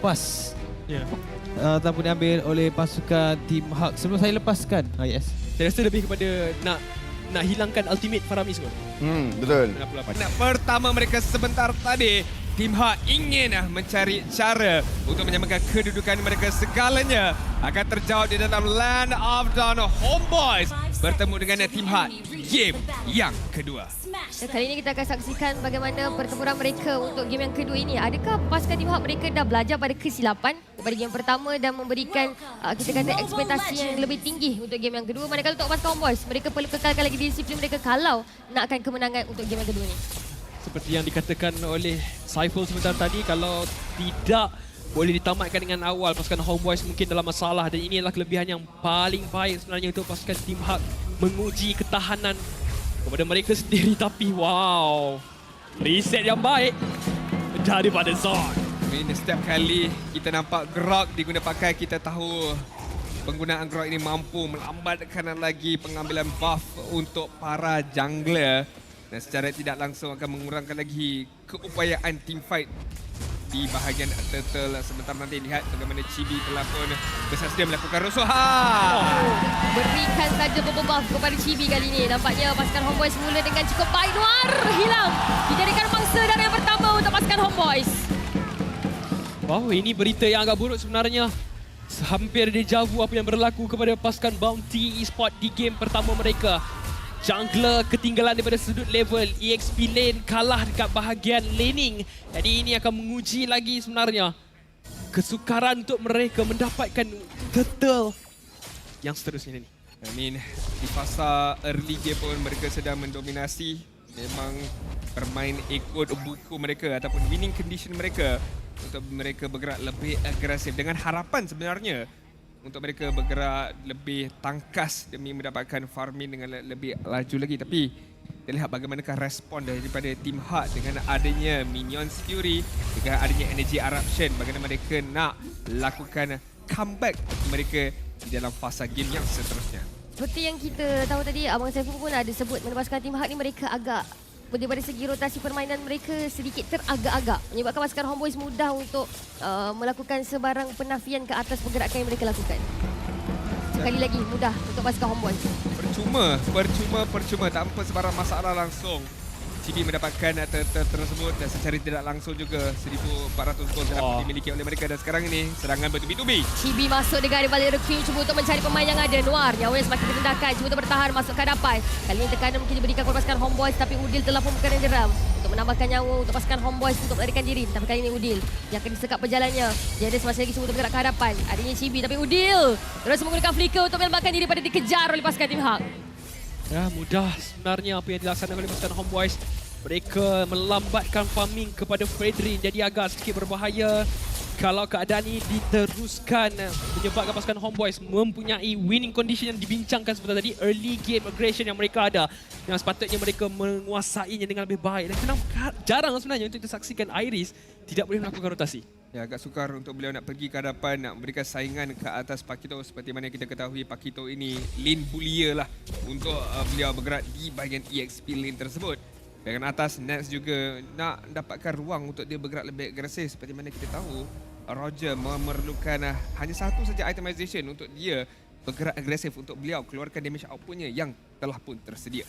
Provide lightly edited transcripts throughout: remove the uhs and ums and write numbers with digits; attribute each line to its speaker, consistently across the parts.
Speaker 1: dilepas. Ataupun diambil oleh pasukan Team Hawk. Sebelum saya lepaskan. Yes.
Speaker 2: Saya rasa lebih kepada nak hilangkan ultimate Faramis kot.
Speaker 3: Betul.
Speaker 4: Pertama mereka sebentar tadi, Team Hawk ingin mencari cara untuk menyamakan kedudukan mereka. Segalanya akan terjawab di dalam Land of Dawn. Homeboys bertemu dengan Team Hawk game yang kedua.
Speaker 5: Kali ini kita akan saksikan bagaimana pertempuran mereka untuk game yang kedua ini. Adakah pasukan Team Hawk mereka dah belajar pada kesilapan daripada game pertama dan memberikan kita kata ekspektasi yang lebih tinggi untuk game yang kedua. Manakala untuk pasukan Homeboys, mereka perlu kekalkan lagi disiplin mereka kalau nakkan kemenangan untuk game yang kedua ini.
Speaker 2: Seperti yang dikatakan oleh Saiful sebentar tadi, kalau tidak boleh ditamatkan dengan awal, pasukan Homeboys mungkin dalam masalah, dan ini adalah kelebihan yang paling baik sebenarnya untuk pasukan Team Hawk menguji ketahanan kepada mereka sendiri. Tapi wow, reset yang baik daripada Zon.
Speaker 4: Ini setiap kali kita nampak Grok diguna pakai, kita tahu penggunaan Grok ini mampu melambatkan lagi pengambilan buff untuk para jungler. Dan secara tidak langsung akan mengurangkan lagi keupayaan team fight di bahagian turtle. Sebentar nanti lihat bagaimana Chibi telah pun bersedia melakukan rusuhan.
Speaker 5: Berikan saja buff kepada Chibi kali ini. Nampaknya pasukan Homeboys mula dengan cukup baik. Noir hilang. Dijadikan mangsa darah yang pertama untuk pasukan Homeboys.
Speaker 2: Wow, ini berita yang agak buruk sebenarnya. Hampir deja vu apa yang berlaku kepada pasukan Bounty Esport di game pertama mereka. Jungler ketinggalan daripada sudut level, EXP lane kalah dekat bahagian laning. Jadi ini akan menguji lagi sebenarnya kesukaran untuk mereka mendapatkan turtle yang seterusnya ni.
Speaker 4: I mean, di fasa early game pun mereka sedang mendominasi. Memang bermain ikut buku mereka ataupun winning condition mereka untuk mereka bergerak lebih agresif dengan harapan sebenarnya untuk mereka bergerak lebih tangkas demi mendapatkan farming dengan lebih laju lagi. Tapi kita lihat bagaimanakah respon daripada Team Hawk dengan adanya Minions Fury, dengan adanya Energy Eruption, bagaimana mereka nak lakukan comeback mereka di dalam fasa game yang seterusnya.
Speaker 5: Seperti yang kita tahu tadi, Abang Saiful pun ada sebut pasukan Team Hawk ni mereka agak daripada segi rotasi permainan mereka sedikit teragak-agak, menyebabkan pasukan Homeboys mudah untuk melakukan sebarang penafian ke atas pergerakan yang mereka lakukan. Sekali lagi mudah untuk pasukan Homeboys. Percuma tanpa sebarang masalah langsung. Chibi mendapatkan tersebut dan secara tidak langsung juga 1,400 gol telah dimiliki oleh mereka. Dan sekarang ini serangan bertubi-tubi. Chibi masuk dengan balik recruit, cuba untuk mencari pemain yang ada. Noir nyawanya semakin direndahkan, cuba untuk bertahan masuk ke hadapan. Kali ini tekanan mungkin diberikan kepada pasukan Homeboys, tapi Udil telah pun bukan geram untuk menambahkan nyawa untuk pasukan Homeboys untuk melarikan diri. Tapi kali ini Udil yang akan disekap perjalanannya. Jadis masih lagi cuba untuk bergerak ke hadapan. Adanya Chibi, tapi Udil terus menggunakan flicker untuk menyelamatkan diri pada dikejar oleh pasukan Team Hawk.
Speaker 2: Ya, mudah sebenarnya apa yang dilaksanakan oleh pasukan Homeboys. Mereka melambatkan farming kepada Fredrin, jadi agak sedikit berbahaya kalau keadaan ini diteruskan, menyebabkan pasukan Homeboys mempunyai winning condition yang dibincangkan sebentar tadi. Early game aggression yang mereka ada, yang sepatutnya mereka menguasainya dengan lebih baik. Dan kenapa jarang sebenarnya untuk kita saksikan Iris tidak boleh melakukan rotasi.
Speaker 4: Ya, agak sukar untuk beliau nak pergi ke hadapan, nak memberikan saingan ke atas Pakito. Seperti mana kita ketahui, Pakito ini lane bullier lah untuk beliau bergerak di bahagian EXP lane tersebut. Dengan atas, Nets juga nak dapatkan ruang untuk dia bergerak lebih agresif. Seperti mana kita tahu, Roger memerlukan hanya satu saja itemization untuk dia bergerak agresif untuk beliau keluarkan damage outputnya yang telah pun tersedia.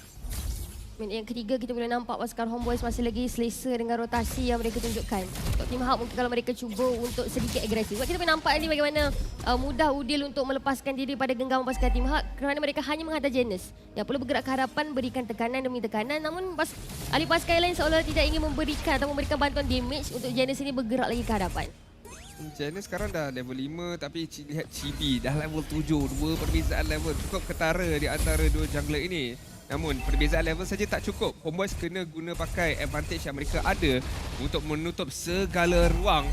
Speaker 5: Minit yang ketiga kita boleh nampak pasukan Homeboys masih lagi selesa dengan rotasi yang mereka tunjukkan. Untuk Team Hawk mungkin kalau mereka cuba untuk sedikit agresif. Sebab kita boleh nampak ni bagaimana mudah Udil untuk melepaskan diri pada genggaman pasukan Team Hawk kerana mereka hanya menghantar Janus yang perlu bergerak ke hadapan, berikan tekanan demi tekanan. Namun ahli pasukan lain seolah tidak ingin memberikan atau memberikan bantuan damage untuk Janus ini bergerak lagi ke hadapan.
Speaker 4: Janus sekarang dah level 5 tapi lihat Chibi dah level 7. Dua perbezaan level cukup ketara di antara dua jungler ini. Namun perbezaan level saja tak cukup. Homeboys kena guna pakai advantage yang mereka ada untuk menutup segala ruang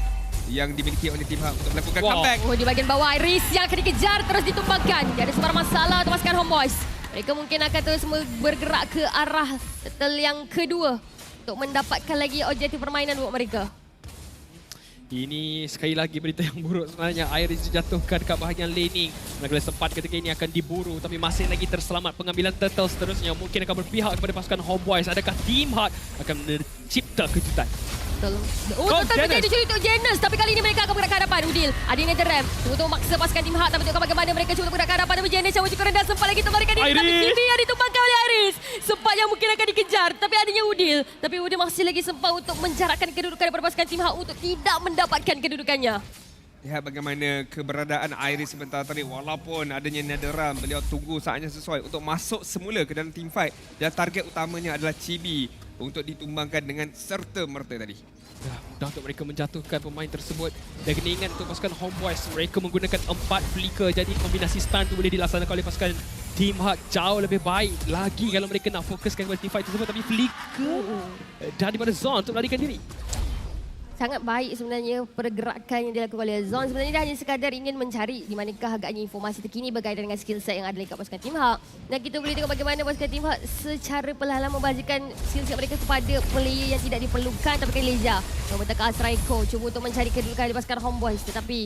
Speaker 4: yang dimiliki oleh Team Hawk untuk melakukan comeback.
Speaker 5: Di bahagian bawah Iris yang akan dikejar terus ditumpangkan. Tidak ada sebarang masalah untuk pasukan Homeboys. Mereka mungkin akan terus bergerak ke arah turtle yang kedua untuk mendapatkan lagi objektif permainan buat mereka.
Speaker 2: Ini sekali lagi berita yang buruk sebenarnya. Iris dijatuhkan dekat bahagian laning. Manakala sempat ketika ini akan diburu, tapi masih lagi terselamat pengambilan turtle seterusnya. Mungkin akan berpihak kepada pasukan Homeboys. Adakah Team Hawk akan mencipta kejutan?
Speaker 5: Turtle terjadi dicuri untuk Janus, tapi kali ini mereka akan bergerak ke hadapan. Udil. Ada Netherram. Cuba untuk memaksa pasukan tim Hak. Tapi tengok bagaimana mereka cuba untuk menggunakan harapan. Tapi Janice yang cukup rendah. Sempat lagi terbarikan diri. Tapi Chibi yang ditumbangkan oleh Iris. Sempat yang mungkin akan dikejar. Tapi adanya Udil. Tapi Udil masih lagi sempat untuk menjarakkan kedudukan daripada pasukan tim Hak untuk tidak mendapatkan kedudukannya.
Speaker 4: Lihat bagaimana keberadaan Iris sebentar tadi. Walaupun adanya Netherram, beliau tunggu saatnya sesuai untuk masuk semula ke dalam team fight. Dan target utamanya adalah Chibi untuk ditumbangkan dengan serta-merta tadi.
Speaker 2: Ya, mudah untuk mereka menjatuhkan pemain tersebut. Dan kena ingat untuk pasukan Homeboys, mereka menggunakan 4 flicker. Jadi kombinasi stun tu boleh dilaksanakan oleh pasukan Team Hak jauh lebih baik lagi kalau mereka nak fokuskan kepada team fight tersebut. Tapi flicker daripada Zon untuk melarikan diri.
Speaker 5: Sangat baik sebenarnya pergerakan yang dilakukan oleh Zon. Sebenarnya dia hanya sekadar ingin mencari di manakah agaknya informasi terkini berkaitan dengan skill set yang ada dekat pasukan Team Hak. Dan kita boleh tengok bagaimana pasukan Team Hak secara perlahan membazikan skill set mereka kepada player yang tidak diperlukan. Tapi Leja membentangkan Asraiko cuba untuk mencari kedudukan di pasukan Homeboys. Tetapi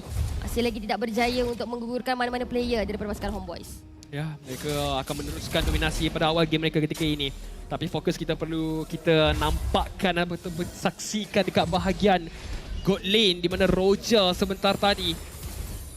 Speaker 5: masih lagi tidak berjaya untuk menggugurkan mana-mana player daripada pasukan Homeboys.
Speaker 2: Ya, mereka akan meneruskan dominasi pada awal game mereka ketika ini. Tapi fokus kita perlu kita nampakkan dan betul-betul saksikan dekat bahagian God Lane di mana Roger sebentar tadi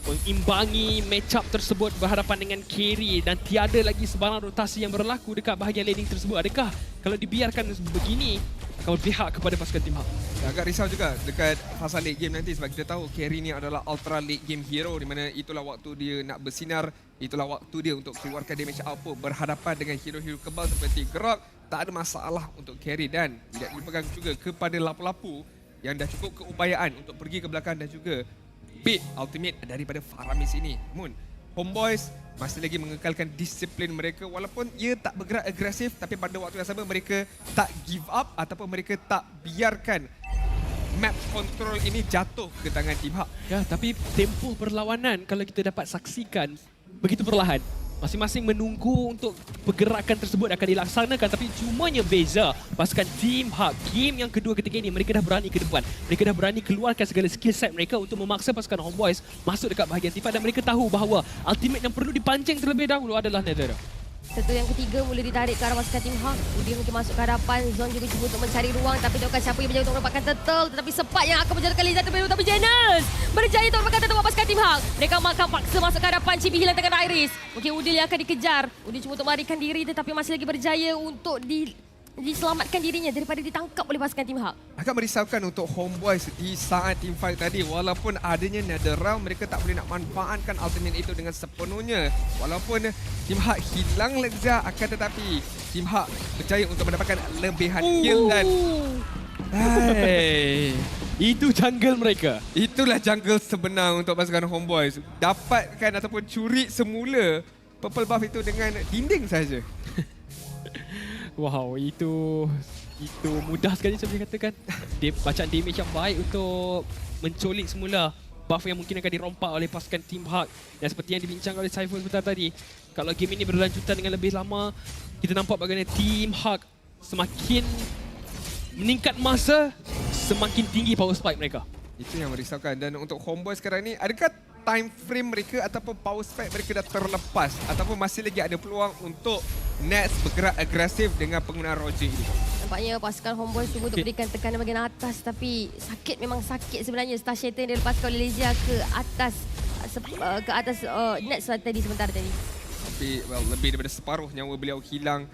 Speaker 2: mengimbangi match up tersebut berhadapan dengan Carry dan tiada lagi sebarang rotasi yang berlaku dekat bahagian laning tersebut. Adakah kalau dibiarkan begini akan berpihak kepada pasukan Team Hak?
Speaker 4: Agak risau juga dekat fasa late game nanti sebab kita tahu Carry ni adalah ultra late game hero di mana itulah waktu dia nak bersinar, itulah waktu dia untuk keluarkan damage output berhadapan dengan hero-hero kebal seperti Grok. Tak ada masalah untuk carry dan tidak dipegang juga kepada lapu-lapu yang dah cukup keupayaan untuk pergi ke belakang dan juga bait ultimate daripada Faramis ini. Namun Homeboys masih lagi mengekalkan disiplin mereka walaupun ia tak bergerak agresif, tapi pada waktu yang sama mereka tak give up ataupun mereka tak biarkan map control ini jatuh ke tangan Team Hak.
Speaker 2: Ya, tapi tempoh perlawanan kalau kita dapat saksikan begitu perlahan. Masing-masing menunggu untuk pergerakan tersebut akan dilaksanakan, tapi cumanya beza pasukan Team Hak game yang kedua ketika ini mereka dah berani ke depan. Mereka dah berani keluarkan segala skill set mereka untuk memaksa pasukan Homeboys masuk dekat bahagian team fight dan mereka tahu bahawa ultimate yang perlu dipancing terlebih dahulu adalah Netherram.
Speaker 5: Tentu yang ketiga mula ditarik ke arah pasukan Team Hak. Dia mungkin masuk ke hadapan. Zon juga cuba untuk mencari ruang. Tapi tengokkan siapa yang berjaya untuk mendapatkan turtle. Tetapi sepat yang akan menjatuhkan Liza terlebih dahulu. Tapi Janice berjaya untuk mendapatkan turtle pasukan Team Hak. Mereka akan paksa masuk ke hadapan. Chibi hilang tangan Iris. Mungkin Udil yang akan dikejar. Udil cuba untuk melarikan diri tetapi masih lagi berjaya untuk diselamatkan dirinya daripada ditangkap oleh pasukan Team Hak.
Speaker 4: Agak merisaukan untuk Homeboys di saat team fight tadi. Walaupun adanya Netherram, mereka tak boleh nak manfaatkan ultimate itu dengan sepenuhnya. Walaupun Team Hak hilang Lexa, akan tetapi Team Hak berjaya untuk mendapatkan lebihan kill dan
Speaker 2: itu jungle mereka.
Speaker 4: itulah jungle sebenar untuk pasukan Homeboys. Dapatkan ataupun curi semula purple buff itu dengan dinding saja.
Speaker 2: Wow, itu mudah sekali saya boleh katakan. Bacaan damage yang baik untuk mencolik semula buff yang mungkin akan dirompak oleh pasukan Team Hak. Dan seperti yang dibincangkan oleh Saiful sebentar tadi, kalau game ini berlanjutan dengan lebih lama, kita nampak bagaimana Team Hak semakin meningkat masa, semakin tinggi power spike mereka.
Speaker 4: Itu yang merisaukan. Dan untuk Homeboys sekarang ni, adakah time frame mereka ataupun power spike mereka dah terlepas ataupun masih lagi ada peluang untuk Nets bergerak agresif dengan penggunaan Roger ini?
Speaker 5: Nampaknya pasukan Homeboys cuba untuk berikan tekanan bahagian atas tapi sakit, memang sakit sebenarnya. Star Shatter yang dilepaskan oleh Lesia ke atas Nets tadi sebentar tadi.
Speaker 4: Tapi lebih daripada separuh nyawa beliau hilang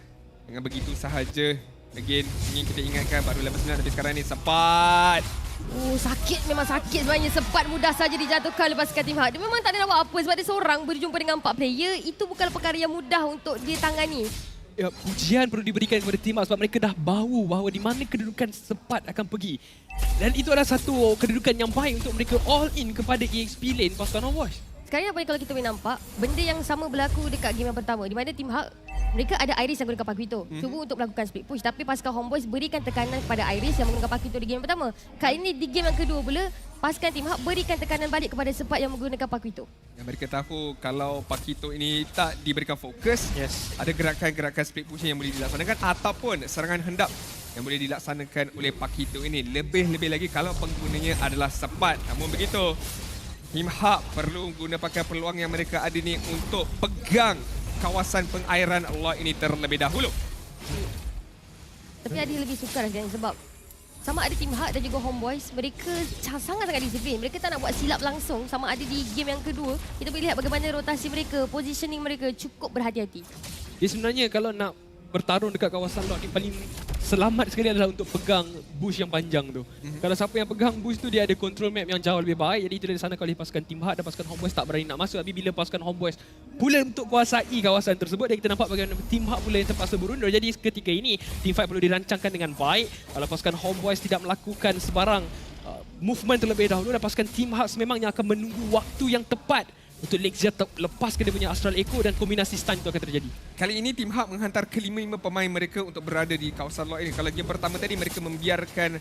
Speaker 4: dengan begitu sahaja. Again, ingin kita ingatkan baru level 9 tapi sekarang ni sempat.
Speaker 5: Sakit, memang sakit sebenarnya. Sempat mudah saja dijatuhkan oleh pasukan Team Hak. Dia memang tak ada nak buat apa sebab dia seorang berjumpa dengan 4 player. Itu bukan perkara yang mudah untuk ditangani.
Speaker 2: Ya, pujian perlu diberikan kepada Team Hak sebab mereka dah bau bahawa di mana kedudukan Sepat akan pergi. Dan itu adalah satu kedudukan yang baik untuk mereka all in kepada EXP lane pasukan Homeboys.
Speaker 5: Sekarang apa yang kalau kita boleh nampak, benda yang sama berlaku dekat game yang pertama di mana Team Hak mereka ada Iris yang gunakan Paquito. Cuba untuk melakukan split push tapi pasukan Homeboys berikan tekanan kepada Iris yang menggunakan Paquito di game yang pertama. Kali ini di game yang kedua pula pasukan Team Hak berikan tekanan balik kepada Sepat yang menggunakan Paquito.
Speaker 4: Yang mereka tahu kalau Paquito ini tak diberikan fokus, ada gerakan-gerakan split push yang boleh dilaksanakan ataupun serangan hendap yang boleh dilaksanakan oleh Paquito ini. Lebih-lebih lagi kalau penggunanya adalah Sepat. Namun begitu, Team Hak perlu menggunakan peluang yang mereka ada ni untuk pegang kawasan pengairan Allah ini terlebih dahulu.
Speaker 5: Tapi ada lebih sukar kan sebab sama ada Team Hak dan juga Homeboys, mereka sangat-sangat disiplin. Mereka tak nak buat silap langsung sama ada di game yang kedua. Kita boleh lihat bagaimana rotasi mereka, positioning mereka cukup berhati-hati.
Speaker 2: Dia sebenarnya kalau nak bertarung dekat kawasan lot ni paling selamat sekali adalah untuk pegang bush yang panjang tu. Kalau siapa yang pegang bush tu dia ada control map yang jauh lebih baik. Jadi itu dari sana kalau pasukan Team Hak dan pasukan Homeboys tak berani nak masuk. Tapi bila pasukan Homeboys pula untuk kuasai kawasan tersebut, dan kita nampak bagaimana Team Hak pula yang terpaksa berundur. Jadi ketika ini team fight perlu dirancangkan dengan baik. Kalau pasukan Homeboys tidak melakukan sebarang movement terlebih dahulu, dan pasukan Team Hak sememangnya akan menunggu waktu yang tepat untuk Lexia lepaskan dia punya Astral Echo dan kombinasi stun itu akan terjadi.
Speaker 4: Kali ini Team Hak menghantar kelima-lima pemain mereka untuk berada di kawasan lot ini. Kalau game pertama tadi mereka membiarkan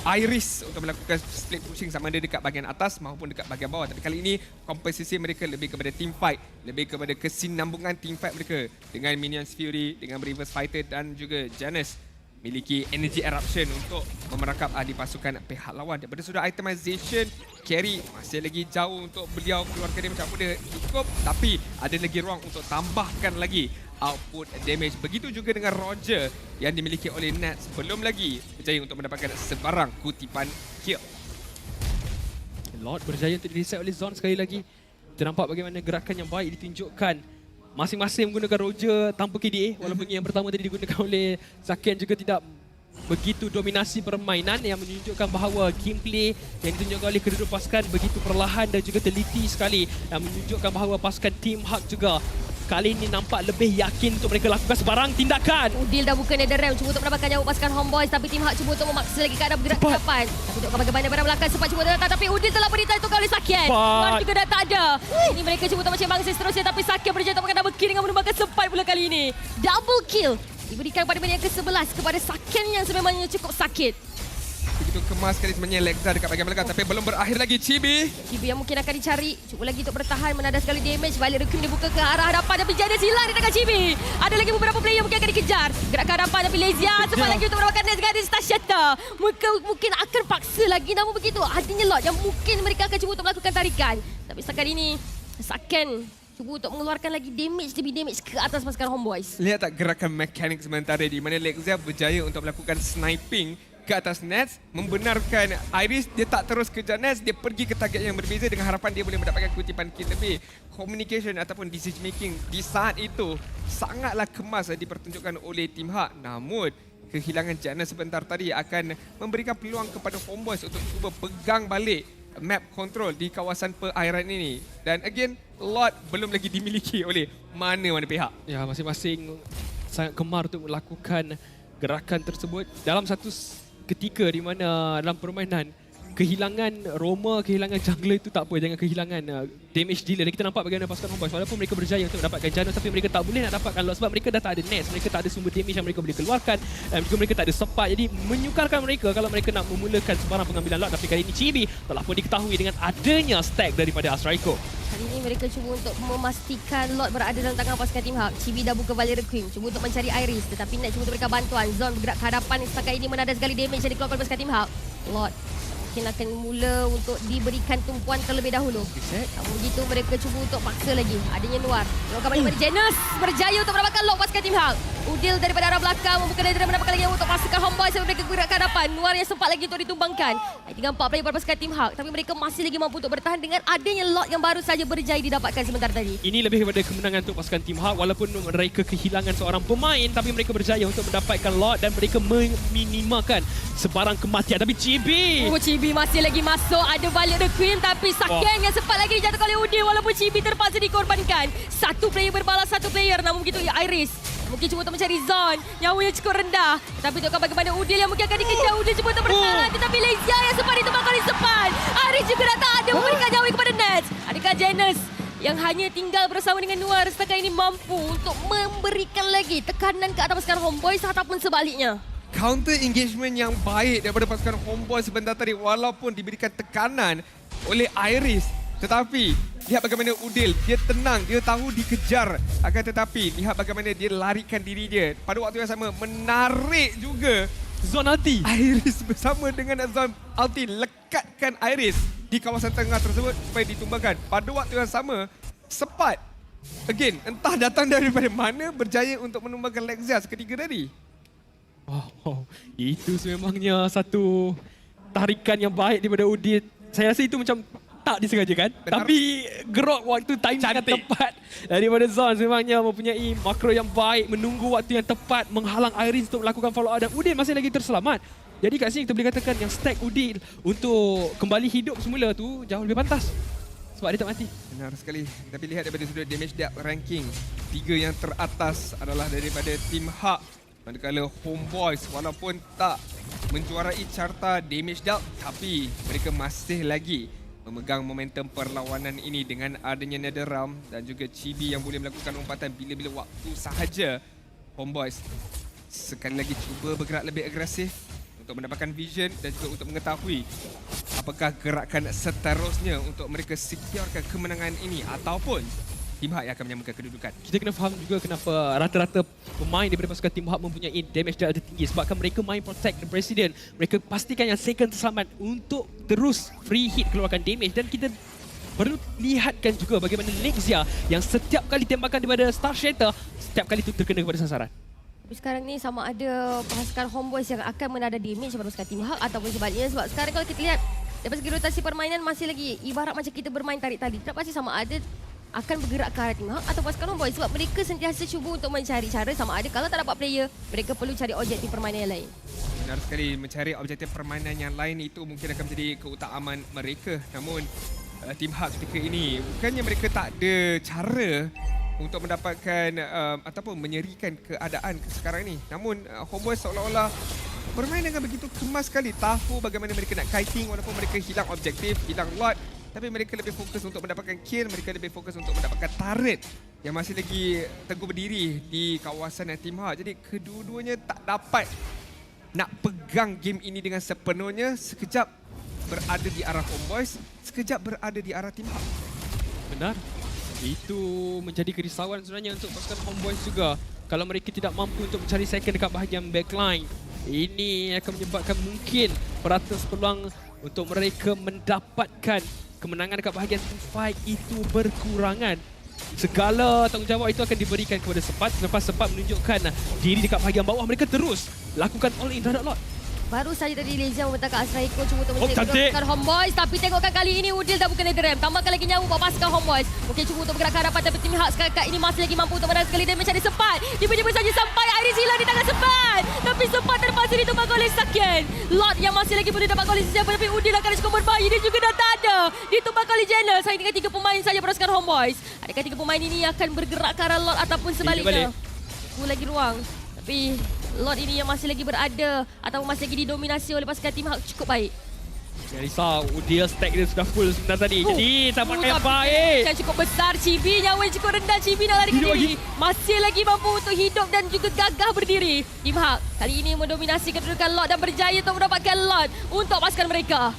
Speaker 4: Iris untuk melakukan split pushing sama ada dekat bahagian atas maupun dekat bahagian bawah. Tapi kali ini komposisi mereka lebih kepada team fight, lebih kepada kesinambungan team fight mereka dengan Minions Fury, dengan Reverse Fighter dan juga Janus miliki energy eruption untuk memerangkap ahli pasukan pihak lawan. Daripada sudut itemization, carry masih lagi jauh untuk beliau keluarkan damage apa dia cukup, tapi ada lagi ruang untuk tambahkan lagi output damage. Begitu juga dengan Roger yang dimiliki oleh Nats, belum lagi berjaya untuk mendapatkan sebarang kutipan kill.
Speaker 2: Lord berjaya untuk di-reset oleh Zon sekali lagi. Kita nampak bagaimana gerakan yang baik ditunjukkan. Masing-masing menggunakan Roger tanpa KDA, walaupun yang pertama tadi digunakan oleh Zaken juga tidak begitu dominasi permainan, yang menunjukkan bahawa gameplay yang ditunjukkan oleh kedua pasukan begitu perlahan dan juga teliti sekali, yang menunjukkan bahawa pasukan Team Hak juga kali ini nampak lebih yakin untuk mereka lakukan sebarang tindakan.
Speaker 5: Udil dah buka Nether Realm, cuba untuk mendapatkan nyawa pasukan Homeboys, tapi Team Hak cuba untuk memaksa lagi keadaan bergerak ke depan. Tapi tengok bagaimana barang belakang sempat cuba datang, tapi Udil telah beritahu oleh Sakian. War juga dah tak ada. Ini mereka cuba untuk macam bangsa seterusnya, tapi Sakian berjaya untuk makan double kill dengan menumbangkan sempat pula kali ini. Double kill diberikan pada minit ke-11 kepada Sakian yang sememangnya cukup sakit.
Speaker 4: Begitu kemas sekali sebenarnya Lexa dekat bahagian belakang, tapi belum berakhir lagi. Chibi
Speaker 5: yang mungkin akan dicari, cuba lagi untuk bertahan, menadas sekali damage. Balik Requiem dibuka ke arah hadapan, tapi Janus hilang di tangan Chibi. Ada lagi beberapa player mungkin akan dikejar. Gerak ke hadapan, tapi Lezia sempat lagi untuk mendapatkan Nets Garden Star Shatter. Mungkin akan paksa lagi, namun begitu adanya lot yang mungkin mereka akan cuba untuk melakukan tarikan. Tapi setakat ini Saken cuba untuk mengeluarkan lagi damage demi damage ke atas pasukan Homeboys.
Speaker 4: lihat tak gerakan mekanik sementara di mana Lexia berjaya untuk melakukan sniping ke atas Nets, membenarkan Iris dia tak terus kejar Nets, dia pergi ke target yang berbeza dengan harapan dia boleh mendapatkan kutipan kill lebih. Communication ataupun decision making di saat itu sangatlah kemas dipertunjukkan oleh Team Hak. Namun kehilangan Janus sebentar tadi akan memberikan peluang kepada Homeboys untuk cuba pegang balik map control di kawasan perairan ini. Dan again, lot belum lagi dimiliki oleh mana-mana pihak.
Speaker 2: Ya, masing-masing sangat gemar untuk melakukan gerakan tersebut dalam satu ketika di mana dalam permainan kehilangan Roma, kehilangan jungler itu tak apa, jangan kehilangan damage dealer. Dan kita nampak bagaimana pasukan Homeboys walaupun mereka berjaya untuk mendapatkan Janus, tapi mereka tak boleh nak dapatkan lot sebab mereka dah tak ada nest, mereka tak ada sumber damage yang mereka boleh keluarkan, dan juga mereka tak ada support. Jadi menyukarkan mereka kalau mereka nak memulakan sebarang pengambilan lot. Tapi kali ini Chibi telah pun diketahui dengan adanya stack daripada Astral Echo.
Speaker 5: Kali ini mereka cuba untuk memastikan lot berada dalam tangan pasukan Team Hak. Chibi dah buka Valerie Queen, cuba untuk mencari Iris, tetapi Net cuba untuk berikan bantuan. Zon bergerak ke hadapan, setakat ini menadas sekali damage yang dikeluarkan oleh pasukan Team Hak. Lot mungkin akan mula untuk diberikan tumpuan terlebih dahulu. Namun begitu mereka cuba untuk paksa lagi. Adanya Noir. Tengokkan balik pada Janus. Berjaya untuk mendapatkan lock pasukan Team Hak. Udil daripada arah belakang membuka diri mendapatkan lagi untuk pasukan Homeboys sampai mereka bergerak ke hadapan. Noir yang sempat lagi untuk ditumbangkan. Tinggal 4 player pada pasukan Team Hak. Tapi mereka masih lagi mampu untuk bertahan dengan adanya lock yang baru saja berjaya didapatkan sebentar tadi.
Speaker 2: Ini lebih kepada kemenangan untuk pasukan Team Hak. Walaupun mereka kehilangan seorang pemain, tapi mereka berjaya untuk mendapatkan lot dan mereka meminimalkan sebarang kematian. Tapi Chibi
Speaker 5: Chibi masih lagi masuk. Ada balik The Queen, tapi Saken yang sempat lagi dijatuhkan oleh Udil walaupun Chibi terpaksa dikorbankan. Satu player berbalas satu player. Namun begitu Iris mungkin cuba untuk mencari Zon. Nyawanya cukup rendah. Tetapi tengokkan bagaimana Udil yang mungkin akan dikejar. Udil cuba untuk bertahan. Tetapi Lezia yang sempat ditumbangkan oleh Sepan. Iris juga dah tak ada memberikan nyawa kepada Nets. Adakah Janus yang hanya tinggal bersama dengan Noir setakat ini mampu untuk memberikan lagi tekanan ke atas pasukan Homeboys ataupun sebaliknya?
Speaker 4: Counter engagement yang baik daripada pasukan Homeboys sebentar tadi walaupun diberikan tekanan oleh Iris. Tetapi lihat bagaimana Udil, dia tenang, dia tahu dikejar. Akan tetapi lihat bagaimana dia larikan diri dia. Pada waktu yang sama menarik juga
Speaker 2: Zon Ulti.
Speaker 4: Iris bersama dengan Zon Ulti lekatkan Iris di kawasan tengah tersebut supaya ditumbangkan. Pada waktu yang sama Sepat again entah datang daripada mana berjaya untuk menumbangkan Lexia seketika tadi.
Speaker 2: Oh, itu sememangnya satu tarikan yang baik daripada Udil. Saya rasa itu macam tak disengajakan. Tapi Grok waktu timing yang tepat daripada Zon sememangnya mempunyai makro yang baik, menunggu waktu yang tepat, menghalang Iris untuk melakukan follow up dan Udil masih lagi terselamat. Jadi kat sini kita boleh katakan yang stack Udil untuk kembali hidup semula tu jauh lebih pantas. Sebab dia tak mati.
Speaker 4: Benar sekali. Tapi lihat daripada sudut damage depth ranking, 3 yang teratas adalah daripada Team Hak. Manakala Homeboys walaupun tak menjuarai carta damage depth, tapi mereka masih lagi memegang momentum perlawanan ini dengan adanya NetherRealm dan juga Chibi yang boleh melakukan umpatan bila-bila waktu sahaja. Homeboys sekali lagi cuba bergerak lebih agresif untuk mendapatkan vision dan juga untuk mengetahui apakah gerakan seterusnya untuk mereka securekan kemenangan ini ataupun Team Hak yang akan menyamakan kedudukan.
Speaker 2: Kita kena faham juga kenapa rata-rata pemain daripada pasukan Team Hak mempunyai damage yang tinggi sebabkan mereka main protect the president. Mereka pastikan yang second terselamat untuk terus free hit keluarkan damage dan kita perlu lihatkan juga bagaimana Lexia yang setiap kali tembakan daripada Star Shatter setiap kali itu terkena kepada sasaran.
Speaker 5: Tapi sekarang ni sama ada pasukan Homeboys yang akan menada damage kepada pasukan Team Hak ataupun sebaliknya. Sebab sekarang kalau kita lihat daripada segi rotasi permainan masih lagi ibarat macam kita bermain tarik tali. Tak pasti sama ada akan bergerak ke arah Team Hak atau pasukan Homeboys sebab mereka sentiasa cuba untuk mencari cara sama ada kalau tak dapat player, mereka perlu cari objektif permainan yang lain.
Speaker 4: Benar sekali, mencari objektif permainan yang lain itu mungkin akan menjadi keutamaan mereka. Namun Team Hak ketika ini bukannya mereka tak ada cara untuk mendapatkan ataupun menyerikan keadaan sekarang ini. Namun Homeboys seolah-olah bermain dengan begitu kemas sekali, tahu bagaimana mereka nak kiting walaupun mereka hilang objektif, hilang lot. Tapi mereka lebih fokus untuk mendapatkan kill, mereka lebih fokus untuk mendapatkan turret yang masih lagi teguh berdiri di kawasan Team Hak. Jadi kedua-duanya tak dapat nak pegang game ini dengan sepenuhnya. Sekejap berada di arah Homeboys, sekejap berada di arah Team Hak.
Speaker 2: Benar. Itu menjadi kerisauan sebenarnya untuk pasukan Homeboys juga. Kalau mereka tidak mampu untuk mencari second dekat bahagian backline, ini akan menyebabkan mungkin peratus peluang untuk mereka mendapatkan kemenangan dekat bahagian team fight itu berkurangan. Segala tanggungjawab itu akan diberikan kepada Sepat. Selepas Sepat menunjukkan diri dekat bahagian bawah, mereka terus lakukan all in terhadap Lot.
Speaker 5: Baru saja tadi Lezia membentangkan Asraiko cuba untuk mencari
Speaker 2: cantik.
Speaker 5: pasukan Homeboys. Tapi tengokkan kali ini Udil dah bukan NetherRealm. Tambahkan lagi nyawa buat pasukan Homeboys. Mungkin cuba untuk bergerak ke hadapan tapi Team Hak sekarang ini masih lagi mampu untuk menarik sekali dan mencari Sepat. Tiba-tiba saja sampai Iris hilang di tangan Sepat. Tapi Sepat terpaksa ditumbangkan oleh Sakian. Lot yang masih lagi boleh dapat oleh siapa tapi Udil akan cukup berbahaya. Dia juga dah tak ada. Ditumbangkan oleh Jenner. Saya dengan 3 pemain saja pasukan Homeboys. Adakah 3 pemain ini akan bergerak ke arah Lot ataupun sebaliknya? Tunggu lagi ruang. Tapi Lot ini yang masih lagi berada atau masih lagi didominasi oleh pasukan Team Hak cukup baik.
Speaker 2: Jangan risau, Udil stack dia sudah full sebentar tadi. Jadi tampaknya yang baik.
Speaker 5: Yang cukup besar Chibi, nyawa yang cukup rendah. Chibi nak lari ke diri. Masih lagi mampu untuk hidup dan juga gagah berdiri. Team Hak kali ini mendominasi kedudukan Lot dan berjaya untuk mendapatkan Lot untuk pasukan mereka.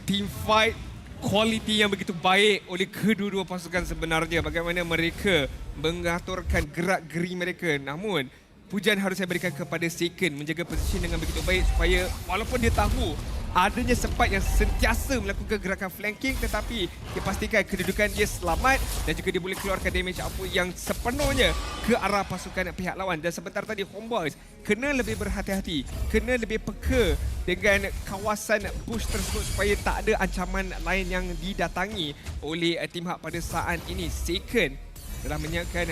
Speaker 4: Team fight kualiti yang begitu baik oleh kedua-dua pasukan sebenarnya. Bagaimana mereka mengaturkan gerak-geri mereka. Namun pujian harus saya berikan kepada Second menjaga posisi dengan begitu baik supaya walaupun dia tahu adanya Sepat yang sentiasa melakukan gerakan flanking tetapi dia pastikan kedudukan dia selamat dan juga dia boleh keluarkan damage apa yang sepenuhnya ke arah pasukan pihak lawan. Dan sebentar tadi Homeboys kena lebih berhati-hati, kena lebih peka dengan kawasan bush tersebut supaya tak ada ancaman lain yang didatangi oleh Team Hak pada saat ini. Second telah menyiapkan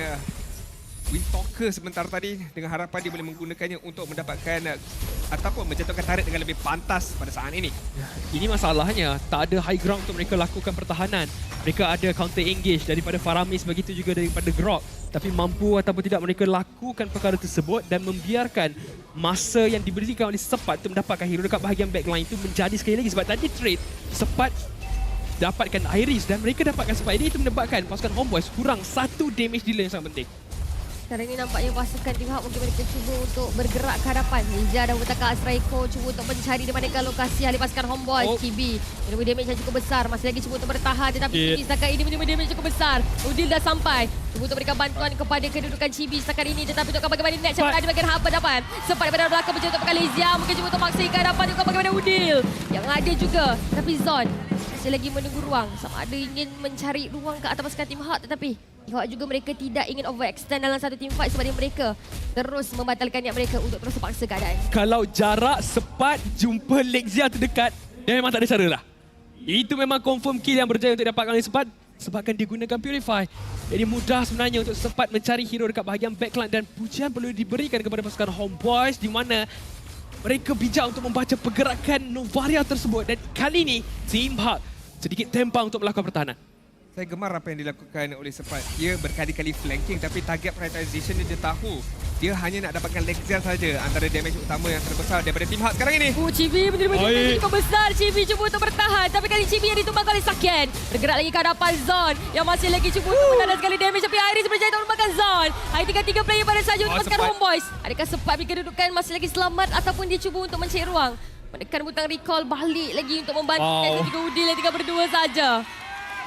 Speaker 4: Windtalker sebentar tadi dengan harapan dia boleh menggunakannya untuk mendapatkan ataupun menjatuhkan turret dengan lebih pantas pada saat ini.
Speaker 2: Ini masalahnya, tak ada high ground untuk mereka lakukan pertahanan. Mereka ada counter engage daripada Faramis, begitu juga daripada Grok. Tapi mampu ataupun tidak mereka lakukan perkara tersebut dan membiarkan masa yang diberikan oleh Sepat untuk mendapatkan hero dekat bahagian backline itu menjadi sekali lagi. Sebab tadi trade Sepat dapatkan Iris dan mereka dapatkan Sepat. Ini itu menyebabkan pasukan Homeboys kurang 1 damage dealer yang sangat penting.
Speaker 5: Sekarang ini nampaknya pasukan Team Hak mungkin mereka cuba untuk bergerak ke hadapan. Ninja dan Wutaka Asraiko cuba untuk mencari di manakah lokasi ahli pasukan Homeboys. Kibi menerima damage yang cukup besar. Masih lagi cuba untuk bertahan tetapi Chibi setakat ini menerima damage cukup besar. Udil dah sampai. Cuba untuk berikan bantuan kepada kedudukan Chibi setakat ini tetapi untuk bagaimana net berada di bahagian hadapan. Sempat daripada belakang mencoba untuk Lezia. Mungkin cuba untuk maksa ke hadapan juga bagaimana Udil. Yang ada juga tapi Zon masih lagi menunggu ruang. Sama ada ingin mencari ruang ke atas pasukan Team Hak tetapi Tengok juga mereka tidak ingin overextend dalam satu team fight sebab mereka terus membatalkan niat mereka untuk terus paksa keadaan.
Speaker 2: Kalau jarak sepat jumpa Lexia terdekat, dia memang tak ada cara lah. Itu memang confirm kill yang berjaya untuk dapatkan oleh Sepat sebabkan dia gunakan Purify. Jadi mudah sebenarnya untuk Sepat mencari hero dekat bahagian backline dan pujian perlu diberikan kepada pasukan Homeboys di mana mereka bijak untuk membaca pergerakan Novaria tersebut dan kali ini Team Hug sedikit tempang untuk melakukan pertahanan.
Speaker 4: Saya gemar apa yang dilakukan oleh Sepat. Dia berkali-kali flanking tapi target prioritization dia tahu. Dia hanya nak dapatkan Lexia saja antara damage utama yang terbesar daripada Team Hug sekarang ini.
Speaker 5: Chibi menerima damage cukup besar. Chibi cuba untuk bertahan tapi kali Chibi yang ditumbangkan oleh Saken. Bergerak lagi ke hadapan Zon yang masih lagi cuba untuk menahan sekali damage tapi Iris berjaya untuk menumbangkan Zon. Hanya tinggal 3 player pada saja untuk pasukan Homeboys. Adakah Sepat bagi kedudukan masih lagi selamat ataupun dia cuba untuk mencari ruang? Menekan butang recall balik lagi untuk membantu dan juga Udil yang tinggal berdua saja.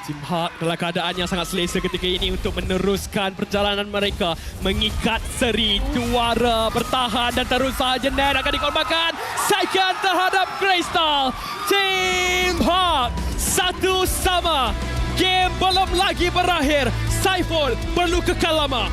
Speaker 2: Team Hug dalam keadaan yang sangat selesa ketika ini untuk meneruskan perjalanan mereka. Mengikat seri juara bertahan dan terus sahaja Nen akan dikorbankan. Saikan terhadap Crystal. Team Hug 1-1. Game belum lagi berakhir. Saiful perlu kekal lama.